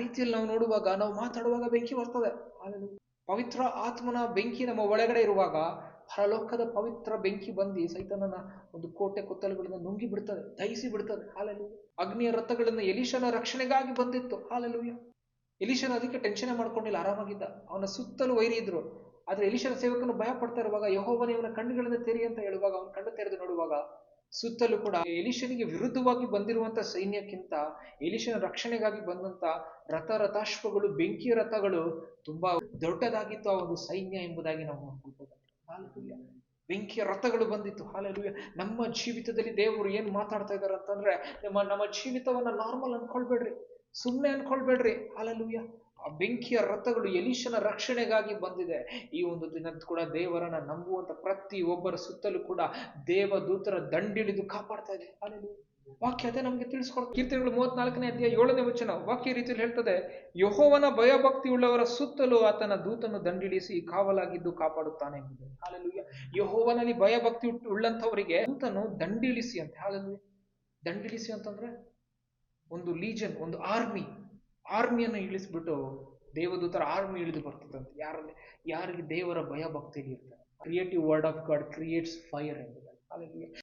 ರೀತಿಯಲ್ಲಿ ನಾವು ನೋಡುವಾಗ, ನಾವು ಮಾತಾಡುವಾಗ ಬೆಂಕಿ ಬರ್ತದೆ. ಹಾಲೆಲೂಯಾ. ಪವಿತ್ರ ಆತ್ಮನ ಬೆಂಕಿ ನಮ್ಮ ಒಳಗಡೆ ಇರುವಾಗ ಪರಲೋಕದ ಪವಿತ್ರ ಬೆಂಕಿ ಬಂದು ಸೈತಾನನ ಒಂದು ಕೋಟೆ ಕೊತ್ತಲುಗಳನ್ನು ನುಂಗಿ ಬಿಡ್ತದೆ, ದಹಿಸಿ ಬಿಡ್ತದೆ. ಹಾಲೆಲೂಯಾ. ಅಗ್ನಿಯ ರಥಗಳನ್ನು ಎಲೀಷನ ರಕ್ಷಣೆಗಾಗಿ ಬಂದಿತ್ತು. ಹಾಲೆಲೂಯಾ. ಎಲೀಷನ ಅದಕ್ಕೆ ಟೆನ್ಷನ್ ಮಾಡ್ಕೊಂಡಿಲ್ಲ, ಆರಾಮಾಗಿದ್ದ. ಅವನ ಸುತ್ತಲೂ ವೈರಿ ಇದ್ರು. ಆದ್ರೆ ಎಲೀಷನ ಸೇವಕನು ಭಯ ಪಡ್ತಾ ಇರುವಾಗ ಯೆಹೋವನೇ ಇವನ ಕಣ್ಣುಗಳನ್ನು ತೆರಿ ಅಂತ ಹೇಳುವಾಗ ಅವನ ಕಣ್ಣು ತೆರೆದು ನೋಡುವಾಗ ಸುತ್ತಲೂ ಕೂಡ ಎಲೀಷನಿಗೆ ವಿರುದ್ಧವಾಗಿ ಬಂದಿರುವಂತ ಸೈನ್ಯಕ್ಕಿಂತ ಎಲೀಷನ ರಕ್ಷಣೆಗಾಗಿ ಬಂದಂತ ರಥಾಶ್ವಗಳು, ಬೆಂಕಿ ರಥಗಳು ತುಂಬಾ ದೊಡ್ಡದಾಗಿತ್ತು ಆ ಒಂದು ಸೈನ್ಯ ಎಂಬುದಾಗಿ ನಾವು ನೋಡ್ಕೊಳ್ಬೋದು. ಹಾಲೆಲೂಯಾ. ಬೆಂಕಿಯ ರಥಗಳು ಬಂದಿತ್ತು. ಹಾಲೆಲೂಯಾ. ನಮ್ಮ ಜೀವಿತದಲ್ಲಿ ದೇವರು ಏನ್ ಮಾತಾಡ್ತಾ ಇದಾರೆ ಅಂತಂದ್ರೆ, ನಮ್ಮ ಜೀವಿತವನ್ನ ನಾರ್ಮಲ್ ಅನ್ಕೊಳ್ಬೇಡ್ರಿ, ಸುಮ್ಮನೆ ಅನ್ಕೊಳ್ಬೇಡ್ರಿ. ಹಾಲೆಲೂಯಾ. ಆ ಬೆಂಕಿಯ ರಥಗಳು ಎಲೀಷನ ರಕ್ಷಣೆಗಾಗಿ ಬಂದಿದೆ. ಈ ಒಂದು ದಿನದ ಕೂಡ ದೇವರನ್ನ ನಂಬುವಂತ ಪ್ರತಿ ಒಬ್ಬರ ಸುತ್ತಲೂ ಕೂಡ ದೇವದೂತರ ದಂಡಿಳಿದು ಕಾಪಾಡ್ತಾ ಇದೆ. ಹಾಲೆಲೂಯಾ. ವಾಕ್ಯ ಅದೇ ನಮ್ಗೆ ತಿಳಿಸ್ಕೊಡ್ತಾರೆ. ಕೀರ್ತನೆಗಳು 34ನೇ ಅಧ್ಯಾಯ 7ನೇ ವಚನ ವಾಕ್ಯ ರೀತಿಯಲ್ಲಿ ಹೇಳ್ತದೆ, ಯೆಹೋವನ ಭಯಭಕ್ತಿ ಉಳ್ಳವರ ಸುತ್ತಲೂ ಆತನ ದೂತನು ದಂಡಿಳಿಸಿ ಕಾವಲಾಗಿದ್ದು ಕಾಪಾಡುತ್ತಾನೆ ಎಂಬುದು. ಹಾಲೆಲೂಯಾ. ಯೆಹೋವನಲ್ಲಿ ಭಯಭಕ್ತಿ ಉಳ್ಳಂತವರಿಗೆ ದೂತನು ದಂಡಿಳಿಸಿ ಅಂತ. ಹಾಲೆಲೂಯಾ. ದಂಡಿಳಿಸಿ ಅಂತಂದ್ರೆ ಒಂದು ಲೀಜನ್, ಒಂದು ಆರ್ಮಿಯನ್ನು ಇಳಿಸ್ಬಿಟ್ಟು ದೇವದೂತರ ಆರ್ಮಿ ಇಳಿದು ಬರ್ತದಂತೆ. ಯಾರಿಗೆ ದೇವರ ಭಯ ಭಕ್ತಿಯಲ್ಲಿ ಇರ್ತಾರೆ. Creative word of god creates fire ಎಂಬುದಾಗಿ. ಹಾಲೆಲೂಯಾ.